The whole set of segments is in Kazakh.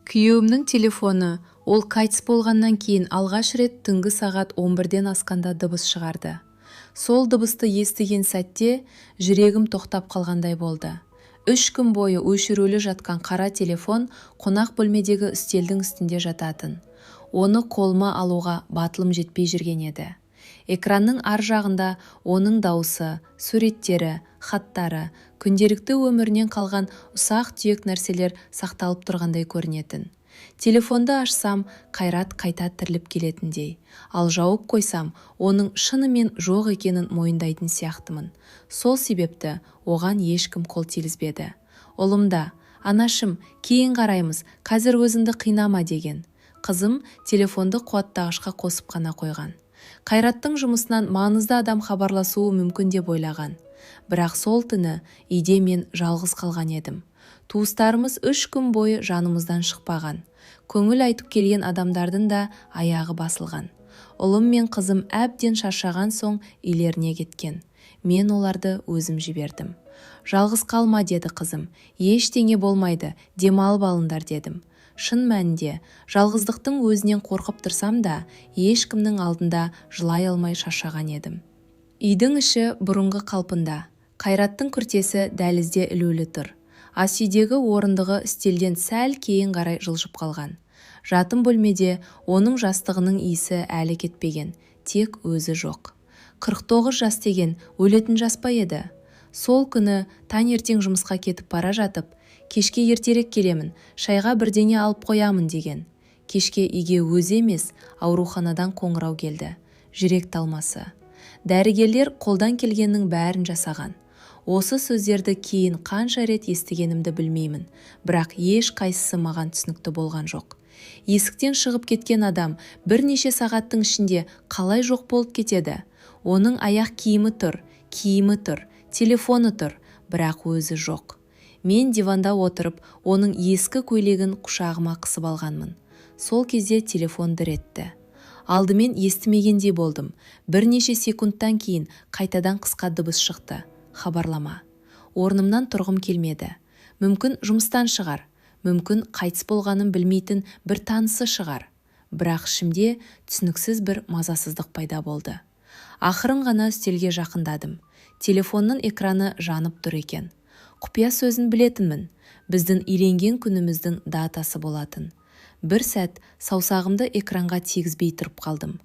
Күйеуімнің телефоны, ол қайтыс болғаннан кейін алғаш рет түнгі сағат 11-ден асқанда дыбыс шығарды. Сол дыбысты естіген сәтте жүрегім тоқтап қалғандай болды. 3 күн бойы өшірулі жатқан қара телефон қонақ бөлмедегі үстелдің үстінде жататын. Оны қолыма алуға батылым жетпей жүрген еді. Экранның ар жағында оның дауысы, суреттері, хаттары, күнделікті өмірінен қалған ұсақ-түйек нәрселер сақталып тұрғандай көрінетін. Телефонды ашсам, Қайрат қайта тіріліп келетіндей. Ал жауып қойсам, оның шынымен жоқ екенін мойындайтын сияқтымын. Сол себепті оған ешкім қол тигізбеді. Ұлым да, анашым, кейін қараймыз, қазір өзіңді қинама деген. Қызым телефонды қуаттағышқа қосып қана қойған. Қайраттың жұмысынан маңызды адам хабарласуы мүмкін деп ойлаған. Бірақ сол түні үйде мен жалғыз қалған едім. Туыстарымыз 3 күн бойы жанымыздан шықпаған. Көңіл айтып келген адамдардың да аяғы басылған. Ұлым мен қызым әбден шаршаған соң үйлеріне кеткен. Мен оларды өзім жібердім. Жалғыз қалма деді қызым. Ештеңе болмайды, демалып алыңдар дедім. Шын мәнінде, жалғыздықтың өзінен қорқып тұрсам да, ешкімнің алдында жылай алмай шаршаған едім. Үйдің іші бұрынғы қалпында. Қайраттың күртесі дәлізде ілулі тұр. Ас үйдегі орындығы үстелден сәл кейін қарай жылжып қалған. Жатын бөлмеде оның жастығының иісі әлі кетпеген, тек өзі жоқ. 49 жас деген өлетін жас па еді? Сол күні таңертең жұмысқа кетіп бара жатып, кешке ертерек келемін, шайға бірдеңе алып қоямын деген. Кешке үйге өзі емес, ауруханадан қоңырау келді. Жүрек талмасы. Дәрігерлер қолдан келгеннің бәрін жасаған. Осы сөздерді кейін қанша рет естігенімді білмеймін, бірақ еш қайсысы маған түсінікті болған жоқ. Есіктен шығып кеткен адам бірнеше сағаттың ішінде қалай жоқ болып кетеді? Оның аяқ киімі тұр, телефоны тұр, бірақ өзі жоқ. Мен диванда отырып, оның ескі көйлегін құшағыма қысып алғанмын. Сол кезде телефон дір етті. Алдымен естімегендей болдым. Бірнеше секундтан кейін қайтадан қысқа дыбыс шықты. Хабарлама. Орнымнан тұрғым келмеді. Мүмкін жұмыстан шығар. Мүмкін қайтыс болғанын білмейтін бір танысы шығар. Бірақ ішімде түсініксіз бір мазасыздық пайда болды. Ақырын ғана үстелге жақындадым. Телефонның экраны жанып тұр екен. Құпия сөзін білетінмін. Біздің үйленген күніміздің датасы болатын. Бір сәт саусағымды экранға тигізбей тұрып қалдым.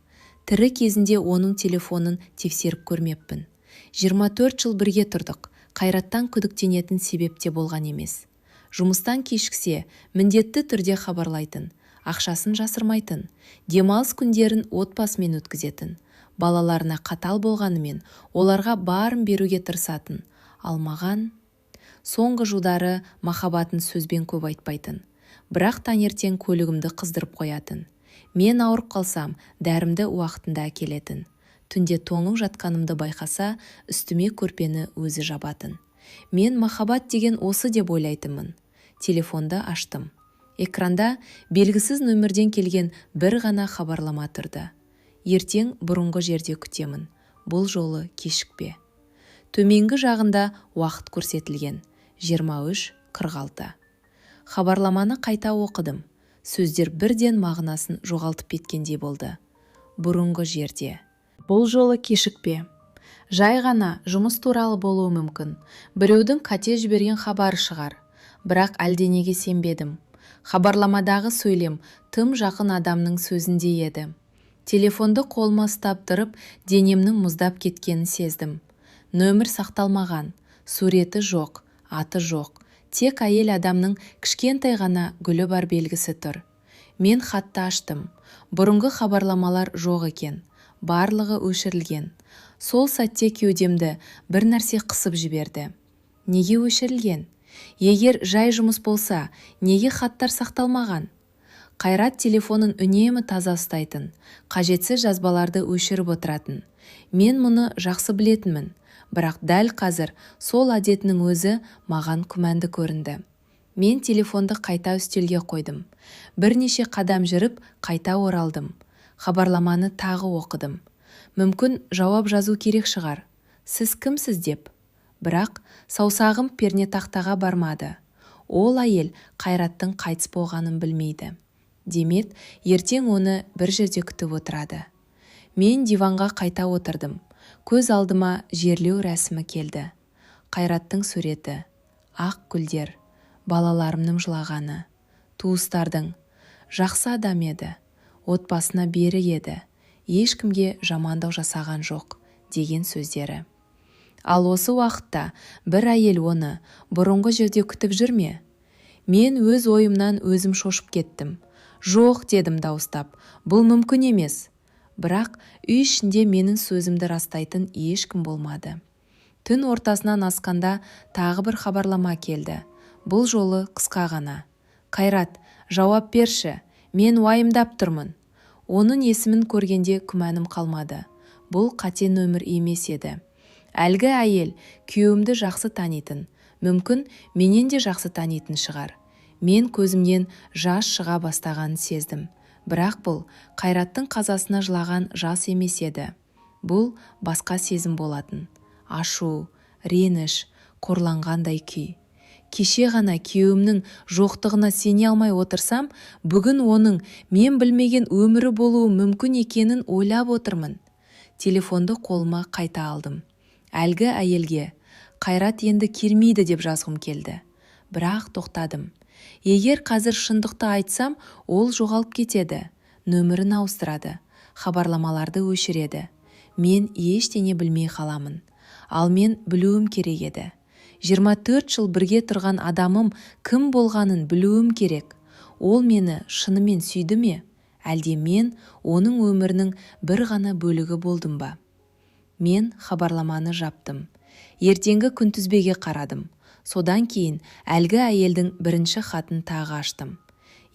Тірі кезінде оның телефонын тексеріп көрмеппін. 24 жыл бірге тұрдық. Қайраттан күдіктенетін себеп те болған емес. Жұмыстан кешіксе, міндетті түрде хабарлайтын, ақшасын жасырмайтын, демалыс күндерін отбасымен өткізетін. Балаларына қатал болғанымен, оларға барын беруге тырысатын. Алмаған соңғы жылдары махаббатын сөзбен көп айтпайтын. Бірақ таңертең көлігімді қыздырып қоятын. Мен ауырып қалсам, дәрімді уақытында әкелетін. Түнде тоңып жатқанымды байқаса, үстіме көрпені өзі жабатын. Мен махаббат деген осы деп ойлайтынмын. Телефонды аштым. Экранда белгісіз нөмірден келген бір ғана хабарлама тұрды. Ертең бұрынғы жерде күтемін. Бұл жолы кешікпе. Төменгі жағында уақыт көрсетілген. 23:46. Хабарламаны қайта оқыдым. Сөздер бірден мағынасын жоғалтып кеткендей болды. Бұрынғы жерде. Бұл жолы кешікпе. Жай ғана жұмыс туралы болуы мүмкін. Біреудің қате жіберген хабары шығар. Бірақ әлденеге сенбедім. Хабарламадағы сөйлем тым жақын адамның сөзіндей еді. Телефонды қолыма ұстап тұрып, денемнің мұздап кеткенін сездім. Нөмір сақталмаған, суреті жоқ, аты жоқ. Тек әйел адамның кішкентай ғана гүлі бар белгісі тұр. Мен хатты аштым. Бұрынғы хабарламалар жоқ екен. Барлығы өшірілген. Сол сәтте кеудемді бір нәрсе қысып жіберді. Неге өшірілген? Егер жай жұмыс болса, неге хаттар сақталмаған? Қайрат телефонын үнемі таза ұстайтын. Қажетсіз жазбаларды өшіріп отыратын. Мен мұны жақсы білетінмін. Бірақ дәл қазір сол әдетінің өзі маған күмәнді көрінді. Мен телефонды қайта үстелге қойдым. Бірнеше қадам жүріп, қайта оралдым. Хабарламаны тағы оқыдым. Мүмкін жауап жазу керек шығар. Сіз кімсіз деп. Бірақ саусағым пернетақтаға бармады. Ол әйел Қайраттың қайтыс болғанын білмейді. Демек, ертең оны бір жерде күтіп отырады. Мен диванға қайта отырдым. Көз алдыма жерлеу рәсімі келді. Қайраттың суреті, ақ гүлдер, балаларымның жылағаны, туыстардың. Жақсы адам еді, отбасына бері еді, ешкімге жамандық жасаған жоқ деген сөздері. Ал осы уақытта бір әйел оны бұрынғы жерде күтіп жүр ме? Мен өз ойымнан өзім шошып кеттім. Жоқ, дедім дауыстап, бұл мүмкін емес. Бірақ үй ішінде менің сөзімді растайтын ешкім болмады. Түн ортасынан асқанда тағы бір хабарлама келді. Бұл жолы қысқа ғана. Қайрат, жауап берші, мен уайымдап тұрмын. Оның есімін көргенде күмәнім қалмады. Бұл қате нөмір емес еді. Әлгі әйел күйеуімді жақсы танитын, мүмкін менен де жақсы танитын шығар. Мен көзімнен жас шыға бастағанын сездім. Бірақ бұл Қайраттың қазасына жылаған жас емес еді. Бұл басқа сезім болатын. Ашу, реніш, қорланғандай күй. Кеше ғана күйеуімнің жоқтығына сене алмай отырсам, бүгін оның мен білмеген өмірі болуы мүмкін екенін ойлап отырмын. Телефонды қолыма қайта алдым. Әлгі әйелге Қайрат енді келмейді деп жазғым келді. Бірақ тоқтадым. Егер қазір шындықты айтсам, ол жоғалып кетеді. Нөмірін ауыстырады. Хабарламаларды өшіреді. Мен ештеңе білмей қаламын. Ал мен білуім керек еді. 24 жыл бірге тұрған адамым кім болғанын білуім керек. Ол мені шынымен сүйді ме? Әлде мен оның өмірінің бір ғана бөлігі болдым ба? Мен хабарламаны жаптым. Ертеңгі күнтізбеге қарадым. Содан кейін әлгі әйелдің бірінші хатын тағы аштым.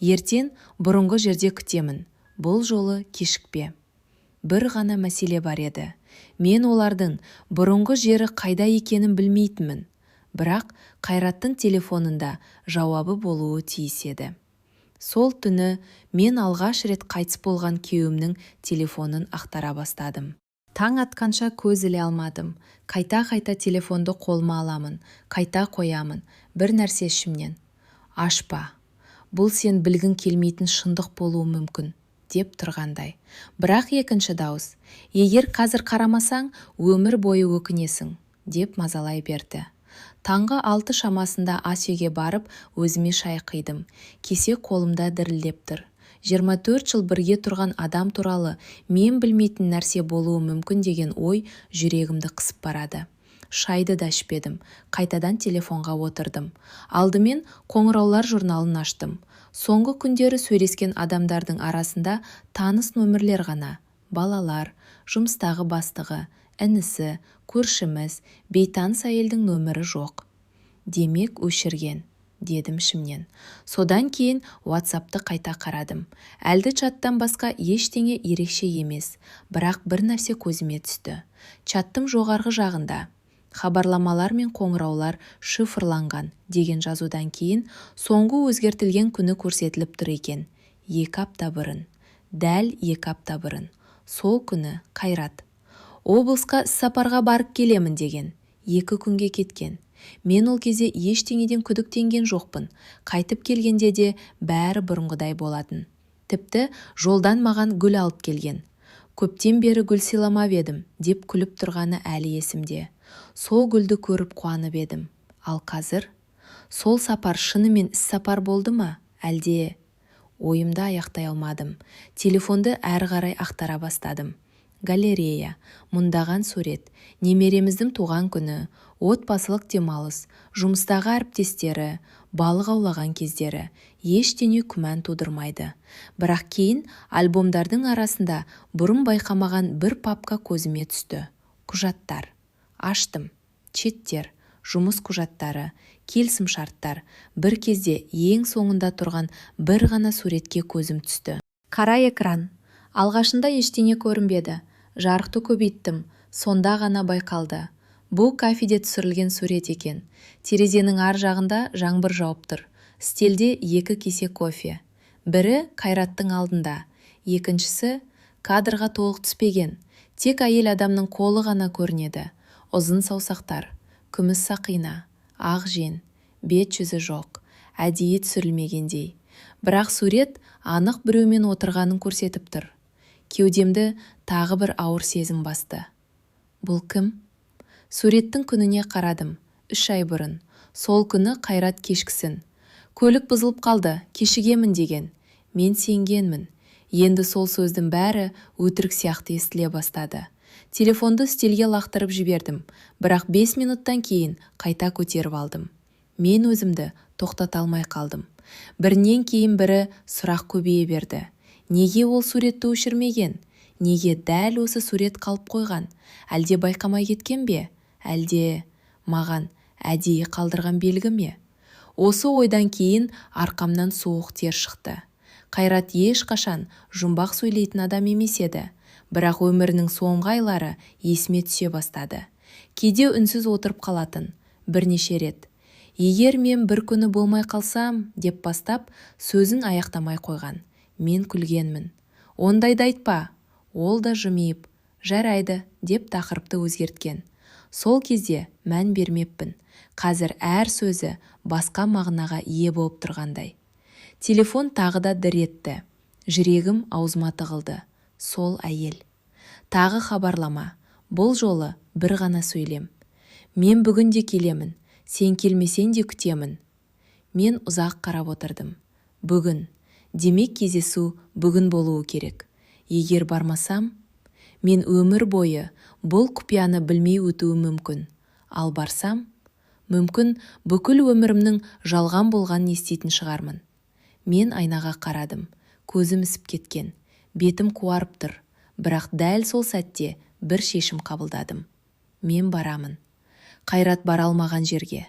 Ертең бұрынғы жерде күтемін. Бұл жолы кешікпе. Бір ғана мәселе бар еді. Мен олардың бұрынғы жері қайда екенін білмейтінмін. Бірақ Қайраттың телефонында жауабы болуы тиіс еді. Сол түні мен алғаш рет қайтыс болған күйеуімнің телефонын ақтара бастадым. Таң атқанша көз іле алмадым. Қайта-қайта телефонды қолыма аламын, қайта қоямын. Бір нәрсе ішімнен. Ашпа. Бұл сен білгің келмейтін шындық болуы мүмкін, деп тұрғандай. Бірақ екінші дауыс. Егер қазір қарамасаң, өмір бойы өкінесің, деп мазалай берді. Таңғы 6 шамасында ас үйге барып, өзіме шай құйдым. Кесе қолымда дірілдеп тұр. 24 жыл бірге тұрған адам туралы мен білмейтін нәрсе болуы мүмкін деген ой жүрегімді қысып барады. Шайды да ішпедім. Қайтадан телефонға отырдым. Алдымен қоңыраулар журналын аштым. Соңғы күндері сөйлескен адамдардың арасында таныс нөмірлер ғана. Балалар, жұмыстағы бастығы, інісі, көршіміз, бейтаныс әйелдің нөмірі жоқ. Демек өшірген, дедім ішімнен. Содан кейін WhatsApp'ты қайта қарадым. Әлді чаттан басқа ештеңе ерекше емес, бірақ бір нәрсе көзіме түсті. Чаттың жоғарғы жағында хабарламалар мен қоңыраулар шифрланған деген жазудан кейін соңғы өзгертілген күні көрсетіліп тұр екен. 2 апта бұрын. Дәл 2 апта бұрын. Сол күні Қайрат. Облысқа сапарға барып келемін деген. 2 күнге кеткен. Мен ол кезде ештеңеден күдіктенген жоқпын. Қайтып келгенде де бәрі бұрынғыдай болатын. Тіпті жолдан маған гүл алып келген. Көптен бері гүл сыйламап едім, деп күліп тұрғаны әлі есімде. Сол гүлді көріп қуанып едім. Ал қазір? Сол сапар шынымен іс-сапар болды ма? Әлде? Ойымды аяқтай алмадым. Телефонды әрі қарай ақтара бастадым. Галерея, мұндаған сурет, немереміздің туған күні, отбасылық демалыс, жұмыстағы әріптестері, балық аулаған кездері, ештеңе күмән тудырмайды. Бірақ кейін альбомдардың арасында бұрын байқамаған бір папка көзіме түсті. Құжаттар. Аштым. Четтер, жұмыс құжаттары, келісімшарттар. Бір кезде ең соңында тұрған бір ғана суретке көзім түсті. Қара экран. Алғашында ештеңе көрінбеді. Жарықты көбейттім. Сонда ғана байқалды. Бұл кафеде түсірілген сурет екен. Терезенің ар жағында жаңбыр жауып тұр. Стелде 2 кесе кофе. Бірі Қайраттың алдында. Екіншісі кадрға толық түспеген. Тек әйел адамның қолы ғана көрінеді. Ұзын саусақтар, күміс сақина, ақ жен, бет жүзі жоқ. әдейі түсірілмегендей. Бірақ сурет анық біреумен отырғанын көрсетіп тұр. Кеудемді тағы бір ауыр сезім басты. Бұл кім? Суреттің күніне қарадым. 3 ай бұрын. Сол күні Қайрат кешкісін. Көлік бұзылып қалды, кешігемін деген. Мен сенгенмін. Енді сол сөздің бәрі өтірік сияқты естіле бастады. Телефонды үстелге лақтырып жібердім, бірақ 5 минуттан кейін қайта көтеріп алдым. Мен өзімді тоқтата алмай қалдым. Бірінен кейін бірі сұрақ көбейе берді. Неге ол суретті өшірмеген? Неге дәл осы сурет қалып қойған? Әлде байқамай кеткен бе? Әлде маған әдейі қалдырған белгі ме? Осы ойдан кейін арқамнан суық тер шықты. Қайрат ешқашан жұмбақ сөйлейтін адам емес еді. Бірақ өмірінің соңғы айлары есіме түсе бастады. Кейде үнсіз отырып қалатын, бірнеше рет. Егер мен бір күні болмай қалсам, деп бастап, сөзін аяқтамай қойған. Мен күлгенмін. Ондайды айтпа. Ол да жымиып, жарайды, деп тақырыпты өзгерткен. Сол кезде мән бермеппін. Қазір әр сөзі басқа мағынаға ие болып тұрғандай. Телефон тағы да дір етті. Жүрегім аузыма тығылды. Сол әйел. Тағы хабарлама. Бұл жолы бір ғана сөйлем. Мен бүгін де келемін. Сен келмесең де күтемін. Мен ұзақ қарап отырдым. Бүгін. Демек кездесу бүгін болуы керек. Егер бармасам, мен өмір бойы бұл құпияны білмей өтуім мүмкін. Ал барсам, мүмкін бүкіл өмірімнің жалған болғанын еститін шығармын. Мен айнаға қарадым. Көзім ісіп кеткен. Бетім қуарып тұр. Бірақ дәл сол сәтте бір шешім қабылдадым. Мен барамын. Қайрат бара алмаған жерге.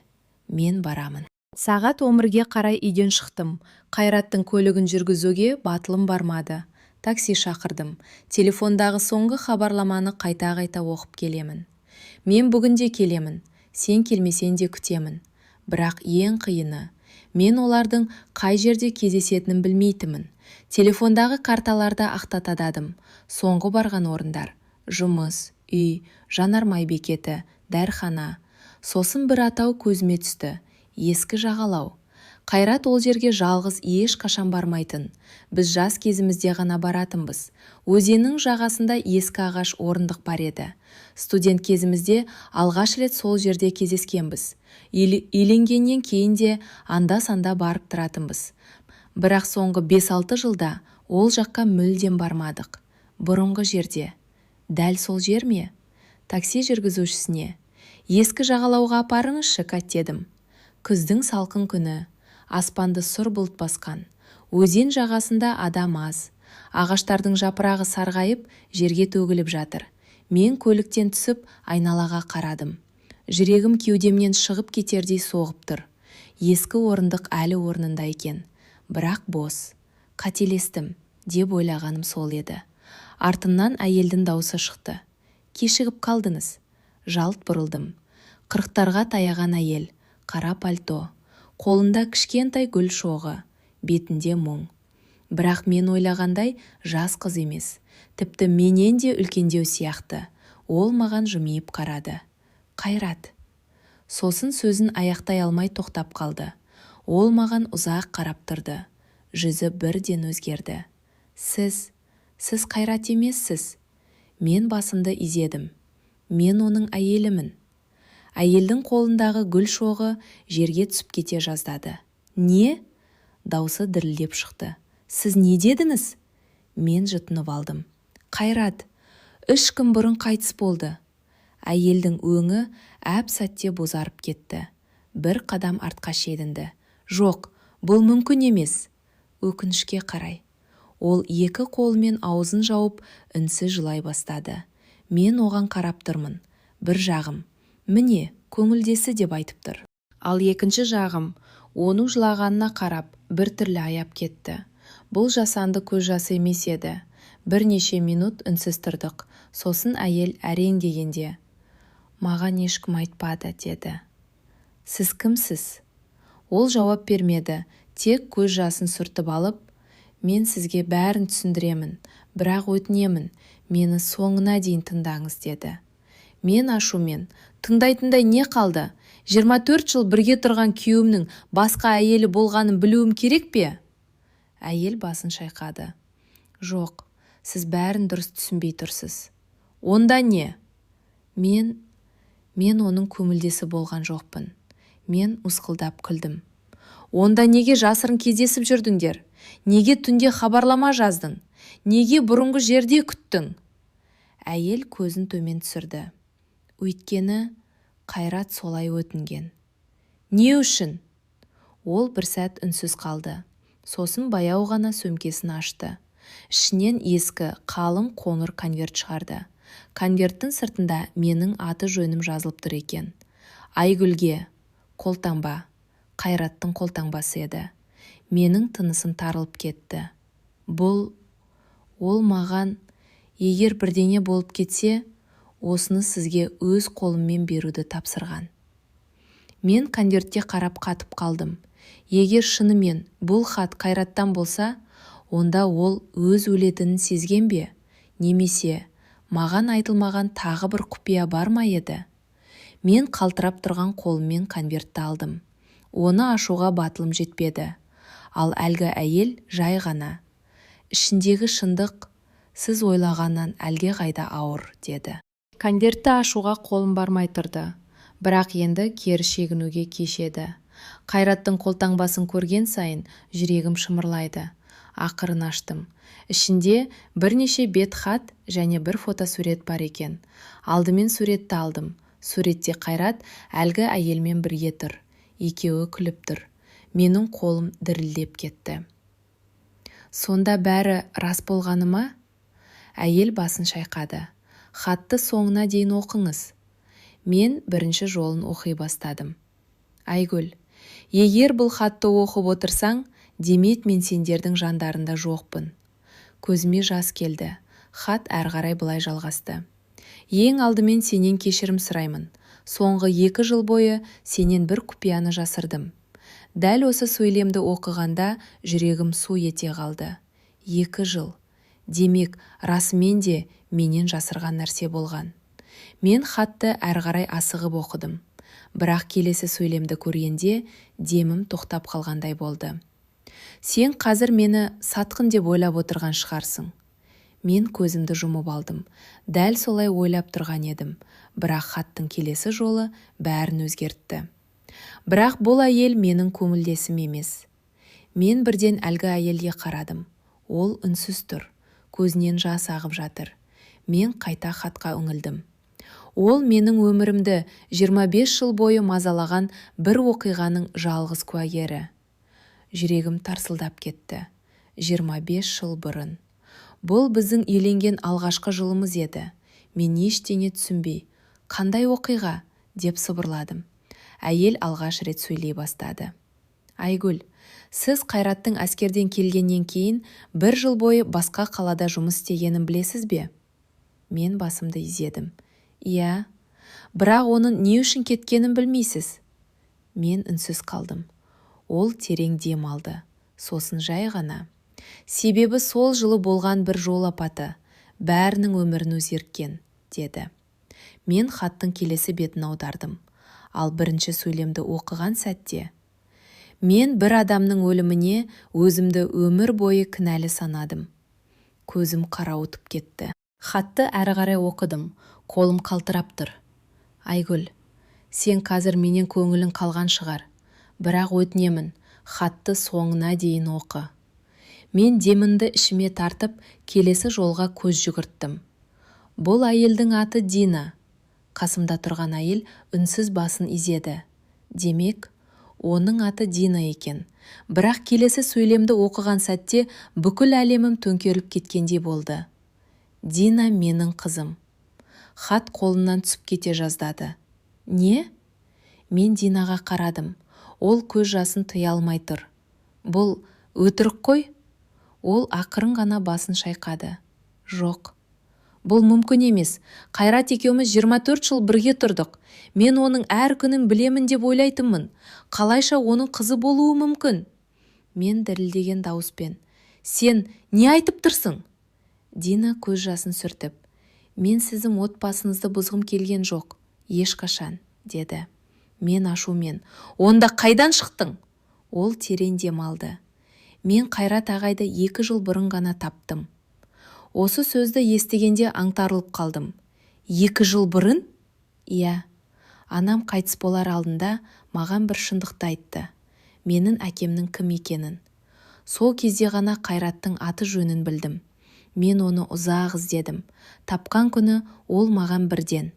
Мен барамын. Сағат 11-ге қарай үйден шықтым. Қайраттың көлігін жүргізуге батылым бармады. Такси шақырдым. Телефондағы соңғы хабарламаны қайта-қайта оқып келемін. Мен бүгін де келемін. Сен келмесең де күтемін. Бірақ ең қиыны, мен олардың қай жерде кездесетінін білмейтінмін. Телефондағы карталарда ақтатададым. Соңғы барған орындар: жұмыс, үй, жанармай бекеті, дәрхана. Сосын бір атау көзіме түсті: ескі жағалау. Қайрат ол жерге жалғыз ешқашан бармайтын. Біз жас кезімізде ғана баратынбыз. Өзеннің жағасында ескі ағаш орындық бар еді. Студент кезімізде алғаш рет сол жерде кездескенбіз. Үйленгеннен кейін де анда-санда барып тұратынбыз. Бірақ соңғы 5-6 жылда ол жаққа мүлдем бармадық. Бұрынғы жерде. Дәл сол жер ме? Такси жүргізушісіне: ескі жағалауға апарыңызшы, кат, дедім. Күздің салқын күні. Аспанды сұр бұлт басқан. Өзен жағасында адам аз. Ағаштардың жапырағы сарғайып, жерге төгіліп жатыр. Мен көліктен түсіп айналаға қарадым. Жүрегім кеудемнен шығып кетердей соғып тұр. Ескі орындық әлі орнында екен. Бірақ бос. Қателестім, деп ойлағаным сол еді. Артымнан әйелдің даусы шықты: кешігіп қалдыңыз. Жалт бұрылдым. 40-тарға таяған әйел, қара пальто, қолында кішкентай гүл шоғы, бетінде мұң. Бірақ мен ойлағандай жас қыз емес. Тіпті менен де үлкендеу сияқты. Ол маған жымиып қарады. Қайрат. Сосын сөзін аяқтай алмай тоқтап қалды. Ол маған ұзақ қарап тұрды. Жүзі бірден өзгерді. Сіз Қайрат емессіз. Мен басымды изедім. Мен оның әйелімін. Әйелдің қолындағы гүл шоғы жерге түсіп кете жаздады. Не? Даусы дірілдеп шықты. Сіз не дедіңіз? Мен жұтынып алдым. Қайрат, 3 күн бұрын қайтыс болды. Әйелдің өңі әп-сәтте бозарып кетті. Бір қадам артқа шегінді. Жоқ, бұл мүмкін емес. Өкінішке қарай. Ол 2 қолымен аузын жауып үнсіз жылай бастады. Мен оған қарап тұрмын. Бір жағым: міне, көңілдесі, деп айтып тұр. Ал екінші жағым оның жылағанына қарап бір түрлі аяп кетті. Бұл жасанды көз жасы емес еді. Бірнеше минут үнсіз тұрдық. Сосын әйел әрең дегенде: маған ешкім айтпады, деді. Сіз кімсіз? Ол жауап бермеді. Тек көз жасын сүртіп алып: мен сізге бәрін түсіндіремін, бірақ өтінемін, мені соңына дейін тыңдаңыз, деді. Мен ашумен: тыңдайтындай не қалды? 24 жыл бірге тұрған күйеуімнің басқа әйелі болғанын білуім керек пе? Әйел басын шайқады. Жоқ, сіз бәрін дұрыс түсінбей тұрсыз. Онда не? Мен оның көңілдесі болған жоқпын. Мен ұсқылдап күлдім. Онда неге жасырын кездесіп жүрдіңдер? Неге түнде хабарлама жаздың? Неге бұрынғы жерде күттің? Әйел көзін төмен түсірді. Өйткені Қайрат солай өтінген. Не үшін? Ол бір сәт үнсіз қалды. Сосын баяу ғана сөмкесін ашты. Ішінен ескі, қалың қоңыр конверт шығарды. Конверттің сыртында менің аты жөнім жазылып тұр екен. Айгүлге, қолтаңба. Қайраттың қолтаңбасы еді. Менің тынысым тарылып кетті. Ол маған, егер бірдеңе болып кетсе, осыны сізге өз қолыммен беруді тапсырған. Мен конвертте қарап қатып қалдым. Егер шынымен бұл хат Қайраттан болса, онда ол өз өлетінін сезген бе? Немесе маған айтылмаған тағы бір құпия бар ма еді? Мен қалтырап тұрған қолыммен конвертті алдым. Оны ашуға батылым жетпеді. Ал әлгі әйел жай ғана. Ішіндегі шындық сіз ойлағаннан әлге қайда ауыр, деді. Конвертті ашуға қолым бармай тұрды. Бірақ енді кері шегінуге кешеді. Қайраттың қолтаңбасын көрген сайын жүрегім шымырлайды. Ақырын аштым. Ішінде бірнеше бет хат және бір фотосурет бар екен. Алдымен суретті алдым. Суретте Қайрат әлгі әйелмен бірге тұр. Екеуі күліп тұр. Менің қолым дірілдеп кетті. Сонда бәрі рас болғаны ма? Әйел басын шайқады. Хатты соңына дейін оқыңыз. Мен бірінші жолын оқи бастадым. Айгүл, егер бұл хатты оқып отырсаң, демек мен сендердің жандарында жоқпын. Көзіме жас келді. Хат әрі қарай былай жалғасты. Ең алдымен сенен кешірім сұраймын. Соңғы 2 жыл бойы сенен бір құпияны жасырдым. Дәл осы сөйлемді оқығанда жүрегім су ете қалды. 2 жыл. Демек, расымен де менен жасырған нәрсе болған. Мен хатты әрі қарай асығып оқыдым. Бірақ келесі сөйлемді көргенде демім тоқтап қалғандай болды. Сен қазір мені сатқын деп ойлап отырған шығарсың. Мен көзімді жұмып алдым. Дәл солай ойлап тұрған едім. Бірақ хаттың келесі жолы бәрін өзгертті. Бірақ бұл әйел менің көңілдесім емес. Мен бірден әлгі әйелге қарадым. Ол үнсіз тұр. Көзінен жас ағып жатыр. Мен қайта хатқа үңілдім. Ол менің өмірімді 25 жыл бойы мазалаған бір оқиғаның жалғыз куәгері. Жүрегім тарсылдап кетті. 25 жыл бұрын. Бұл біздің үйленген алғашқы жылымыз еді. Мен ештеңе түсінбей, қандай оқиға, деп сыбырладым. Әйел алғаш рет сөйлей бастады. Айгүл, сіз Қайраттың әскерден келгеннен кейін 1 жыл бойы басқа қалада жұмыс істегенін білесіз бе? Мен басымды изедім. Иә, бірақ оның не үшін кеткенін білмейсіз. Мен үнсіз қалдым. Ол терең дем алды. Сосын жай ғана. Себебі сол жылы болған бір жол апаты, бәрінің өмірін өзгерткен, деді. Мен хаттың келесі бетін аудардым. Ал бірінші сөйлемді оқыған сәтте, мен бір адамның өліміне өзімді өмір бойы кінәлі санадым. Көзім қарауытып кетті. Хатты әрі қарай оқыдым. Қолым қалтырап тұр. Айгүл, сен қазір менен көңілің қалған шығар. Бірақ өтінемін, хатты соңына дейін оқы. Мен демімді ішіме тартып, келесі жолға көз жүгірттім. Бұл әйелдің аты Дина. Қасымда тұрған әйел үнсіз басын изеді. Демек, оның аты Дина екен. Бірақ келесі сөйлемді оқыған сәтте бүкіл әлемім төңкеріліп кеткендей болды. Дина менің қызым. Хат қолымнан түсіп кете жаздады. Не? Мен Динаға қарадым. Ол көз жасын тыя алмай тұр. Бұл өтірік қой? Ол ақырын ғана басын шайқады. Жоқ. Бұл мүмкін емес. Қайрат екеуміз 24 жыл бірге тұрдық. Мен оның әр күнін білемін деп ойлайтынмын. Қалайша оның қызы болуы мүмкін? Мен дірілдеген дауыспен. Сен не айтып тұрсың? Дина көз жасын сүртіп. Мен сіздің отбасыңызды бұзғым келген жоқ. Ешқашан, деді. Мен ашумен: «Онда қайдан шықтың?» Ол терең дем алды. «Мен Қайрат ағайды 2 жыл бұрын ғана таптым». Осы сөзді естігенде аңтарылып қалдым. 2 жыл бұрын? Иә. Анам қайтыс болар алдында маған бір шындықты айтты. Менің әкемнің кім екенін. Сол кезде ғана Қайраттың аты жөнін білдім. Мен оны ұзақ іздедім. Тапқан күні ол маған бірден: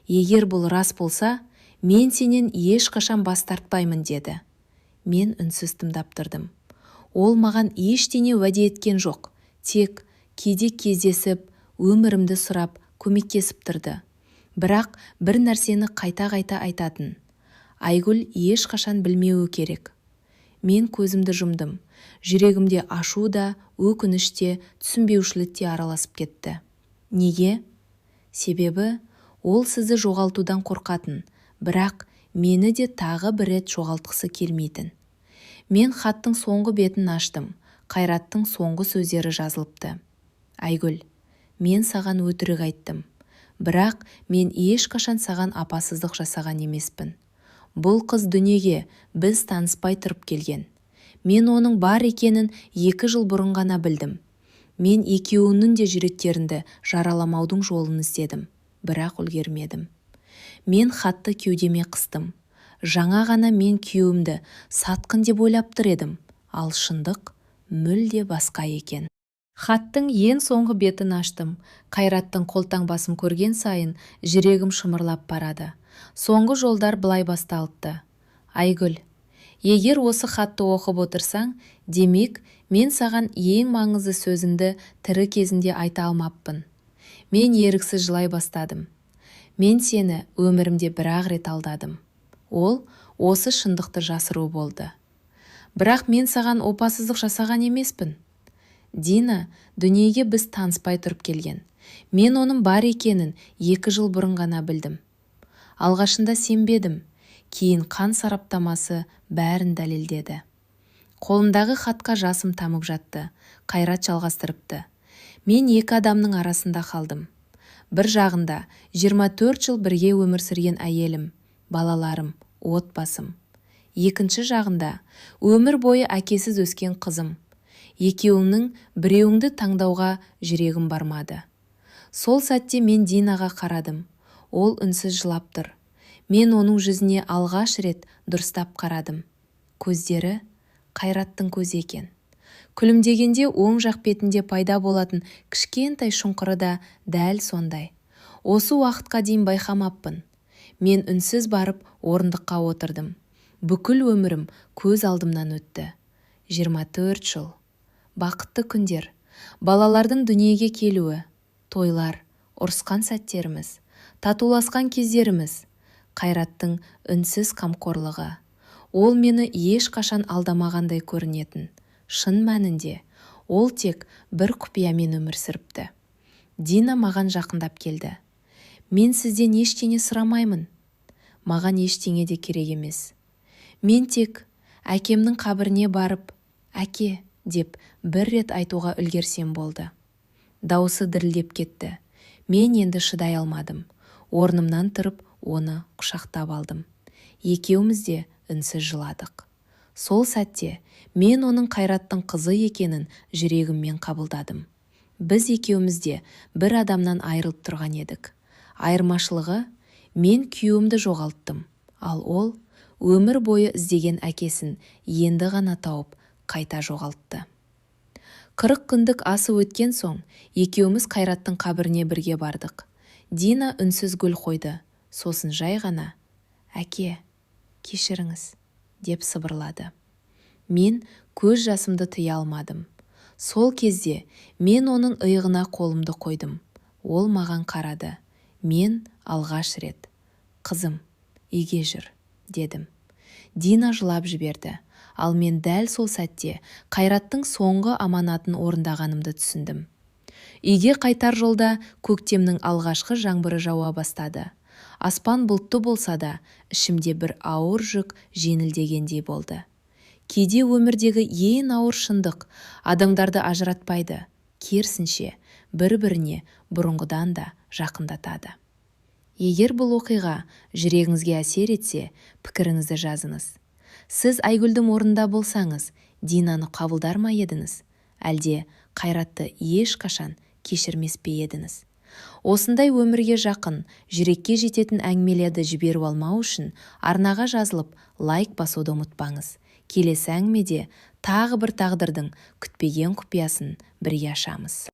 «Егер бұл рас болса, мен сенен ешқашан бас тартпаймын» деді. Мен үнсіз тыңдап тұрдым. Ол маған ештеңе уәде еткен жоқ. Тек кейде кездесіп, өмірімді сұрап, көмектесіп тұрды. Бірақ бір нәрсені қайта-қайта айтатын: «Айгүл ешқашан білмеуі керек». Мен көзімді жұмдым. Жүрегімде ашу да, өкініш те, түсінбеушілік те араласып кетті. Неге? Себебі ол сізді жоғалтудан қорқатын, бірақ мені де тағы бір рет жоғалтқысы келмейтін. Мен хаттың соңғы бетін аштым. Қайраттың соңғы сөздері жазылыпты. «Айгүл, мен саған өтірік айттым. Бірақ мен ешқашан саған апасыздық жасаған емеспін. Бұл қыз дүниеге біз таныспай тұрып келген. Мен оның бар екенін 2 жыл бұрын ғана білдім. Мен екеуінің де жүректерінде жараламаудың жолын іздедім, бірақ үлгермедім. Мен хатты кеудеме қыстым. Жаңа ғана мен күйеуімді сатқын деп ойлап тұр едім, ал шындық мүлде басқа екен». Хаттың ең соңғы бетін аштым. Қайраттың қолтаңбасын көрген сайын жүрегім шымырлап барады. Соңғы жолдар былай басталыпты. «Айгүл, егер осы хатты оқып отырсаң, демек мен саған ең маңызды сөзімді тірі кезінде айта алмаппын». Мен еріксіз жылай бастадым. Мен сені өмірімде бір-ақ рет алдадым. Ол осы шындықты жасыру болды. Бірақ мен саған опасыздық жасаған емеспін. Дина дүниеге біз таныспай тұрып келген. Мен оның бар екенін 2 жыл бұрын ғана білдім. Алғашында сенбедім. Кейін қан сараптамасы бәрін дәлелдеді. Қолымдағы хатқа жасым тамып жатты. Қайрат жалғастырыпты. Мен 2 адамның арасында қалдым. Бір жағында 24 жыл бірге өмір сүрген әйелім, балаларым, отбасым. Екінші жағында өмір бойы әкесіз өскен қызым. Екеуіңнің біреуіңді таңдауға жүрегім бармады. Сол сәтте мен Динаға қарадым. Ол үнсіз жылап тұр. Мен оның жүзіне алғаш рет дұрыстап қарадым. Көздері Қайраттың көзі екен. Күлімдегенде оң жақ бетінде пайда болатын кішкентай шұңқыры да дәл сондай. Осы уақытқа дейін байқамаппын. Мен үнсіз барып орындыққа отырдым. Бүкіл өмірім көз алдымнан өтті. 24 жыл. Бақытты күндер, балалардың дүниеге келуі, тойлар, ұрысқан сәттеріміз, татуласқан кездеріміз, Қайраттың үнсіз қамқорлығы. Ол мені ешқашан алдамағандай көрінетін. Шын мәнінде, ол тек бір құпиямен өмір сүріпті. Дина маған жақындап келді. «Мен сізден ештеңе сұрамаймын. Маған ештеңе де керек емес. Мен тек әкемнің қабіріне барып, әке деп бір рет айтуға үлгерсем болды». Дауысы дірілдеп кетті. Мен енді шыдай алмадым. Орнымнан тұрып, оны құшақтап алдым. Екеуміз де үнсіз жыладық. Сол сәтте мен оның Қайраттың қызы екенін жүрегіммен қабылдадым. Біз екеуміз де бір адамнан айырылып тұрған едік. Айырмашылығы, мен күйеуімді жоғалттым, ал ол өмір бойы іздеген әкесін енді ғана тауып қайта жоғалтты. 40 күндік асы өткен соң, екеуміз Қайраттың қабіріне бірге бардық. Дина үнсіз гүл қойды. Сосын жай ғана «Әке, кешіріңіз» деп сыбырлады. Мен көз жасымды тыя алмадым. Сол кезде мен оның иығына қолымды қойдым. Ол маған қарады. Мен алғаш рет «Қызым, үйге жүр» дедім. Дина жылап жіберді. Ал мен дәл сол сәтте Қайраттың соңғы аманатын орындағанымды түсіндім. Үйге қайтар жолда көктемнің алғашқы жаңбыры жауа бастады. Аспан бұлтты болса да, ішімде бір ауыр жүк жеңілдегендей болды. Кейде өмірдегі ең ауыр шындық адамдарды ажыратпайды, керісінше бір-біріне бұрынғыдан да жақындатады. Егер бұл оқиға жүрегіңізге әсер етсе, пікіріңізді жазыңыз. Сіз Айгүлдің орнында болсаңыз, Динаны қабылдар ма едіңіз? Әлде Қайратты ешқашан кешірмес пе едіңіз? Осындай өмірге жақын, жүрекке жететін әңгімелерді жіберіп алмау үшін арнаға жазылып, лайк басуды ұмытпаңыз. Келесі әңгімеде тағы бір тағдырдың күтпеген құпиясын бірге ашамыз.